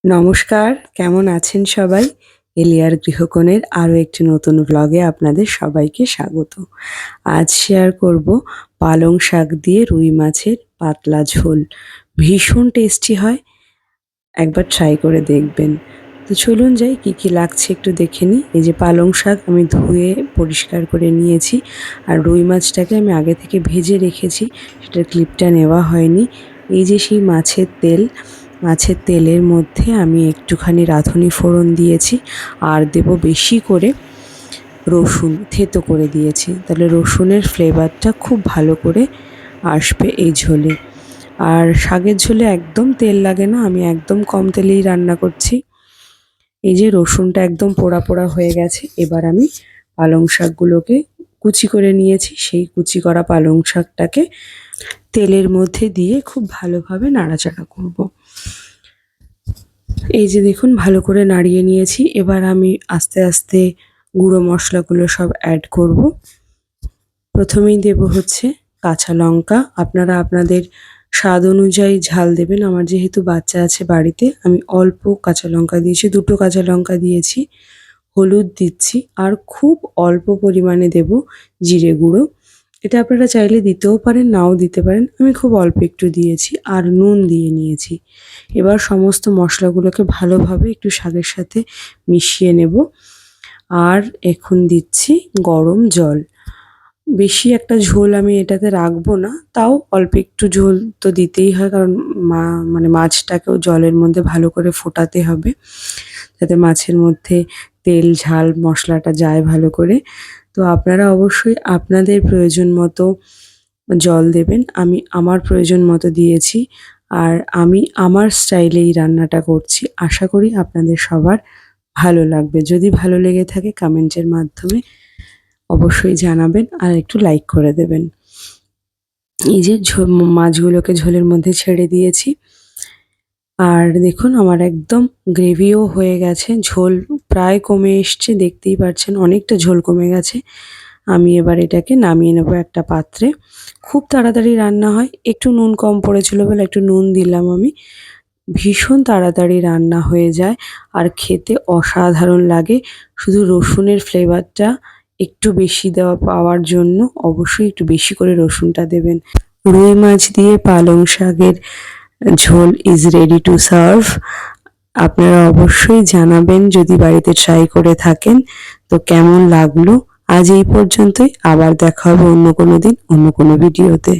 নমস্কার, কেমন আছেন সবাই? এলিয়ার গৃহকোণের আরও একটি নতুন ব্লগে আপনাদের সবাইকে স্বাগত। আজ শেয়ার করব পালং শাক দিয়ে রুই মাছের পাতলা ঝোল। ভীষণ টেস্টি হয়, একবার ট্রাই করে দেখবেন। তো চলুন যাই, কী লাগছে একটু দেখে নিই। এই যে পালং শাক আমি ধুয়ে পরিষ্কার করে নিয়েছি, আর রুই মাছটাকে আমি আগে থেকে ভেজে রেখেছি, সেটার ক্লিপটা নেওয়া হয়নি। এই যে সেই মাছের তেলের মধ্যে আমি একটুখানি রাঁধুনি ফোড়ন দিয়েছি, আর দেব বেশি করে রসুন থেতো করে দিয়েছি, তাহলে রসুনের ফ্লেভারটা খুব ভালো করে আসবে এই ঝোলে। আর শাকের ঝোলে একদম তেল লাগে না, আমি একদম কম তেলেই রান্না করছি। এই যে রসুনটা একদম পোড়া পোড়া হয়ে গেছে, এবার আমি পালং শাকগুলোকে কুচি করে নিয়েছি, সেই কুচি করা পালং শাকটাকে তেলের মধ্যে দিয়ে খুব ভালোভাবে নাড়াচাড়া করব। এই যে দেখুন, ভালো করে নাড়িয়ে নিয়েছি। এবার আমি আস্তে আস্তে গুঁড়ো মশলাগুলো সব অ্যাড করব। প্রথমেই দেব হচ্ছে কাঁচা লঙ্কা, আপনারা আপনাদের স্বাদ অনুযায়ী ঝাল দেবেন। আমার যেহেতু বাচ্চা আছে বাড়িতে, আমি অল্প কাঁচা লঙ্কা দিয়েছি, 2টো কাঁচা লঙ্কা দিয়েছি। হলুদ দিচ্ছি, আর খুব অল্প পরিমাণে দেব জিরে গুঁড়ো। এটা আপনারা চাইলে দিতেও পারেন, নাও দিতে পারেন, আমি খুব অল্প একটু দিয়েছি। আর নুন দিয়ে নিয়েছি। এবার সমস্ত মশলাগুলোকে ভালোভাবে একটু শাকের সাথে মিশিয়ে নেব। আর এখন দিচ্ছি গরম জল। বেশি একটা ঝোল আমি এটাতে রাখবো না, তাও অল্প একটু ঝোল তো দিতেই হয়, কারণ মাছটাকেও জলের মধ্যে ভালো করে ফোটাতে হবে, যাতে মাছের মধ্যে তেল ঝাল মশলাটা যায় ভালো করে। তো আপনারা অবশ্যই আপনাদের প্রয়োজন মতো জল দেবেন। আমি আমার প্রয়োজন মতো দিয়েছি, আর আমি আমার স্টাইলেই রান্নাটা করছি। আশা করি আপনাদের সবার ভালো লাগবে। যদি ভালো লেগে থাকে কমেন্টের মাধ্যমে অবশ্যই জানাবেন, আর একটু লাইক করে দেবেন। এই যে মাছগুলোকে ঝোলের মধ্যে ছেড়ে দিয়েছি, আর দেখুন আমার একদম গ্রেভিও হয়ে গেছে, ঝোল প্রায় কমে এসছে, দেখতেই পাচ্ছেন অনেকটা ঝোল কমে গেছে। আমি এবার এটাকে নামিয়ে নেব একটা পাত্রে। খুব তাড়াতাড়ি রান্না হয়, একটু নুন কম পড়েছিল বলে একটু নুন দিলাম আমি। ভীষণ তাড়াতাড়ি রান্না হয়ে যায়, আর খেতে অসাধারণ লাগে। শুধু রসুনের ফ্লেভারটা একটু বেশি পাওয়ার জন্য অবশ্যই একটু বেশি করে রসুনটা দেবেন। রুই মাছ দিয়ে পালং শাকের ঝোল ইজ রেডি টু সার্ভ। আপনারা অবশ্যই জানাবেন যদি বাড়িতে ট্রাই করে থাকেন তো কেমন লাগলো। আজ এই পর্যন্তই, আবার দেখা হবে অন্য কোনো দিন অন্য কোনো ভিডিওতে।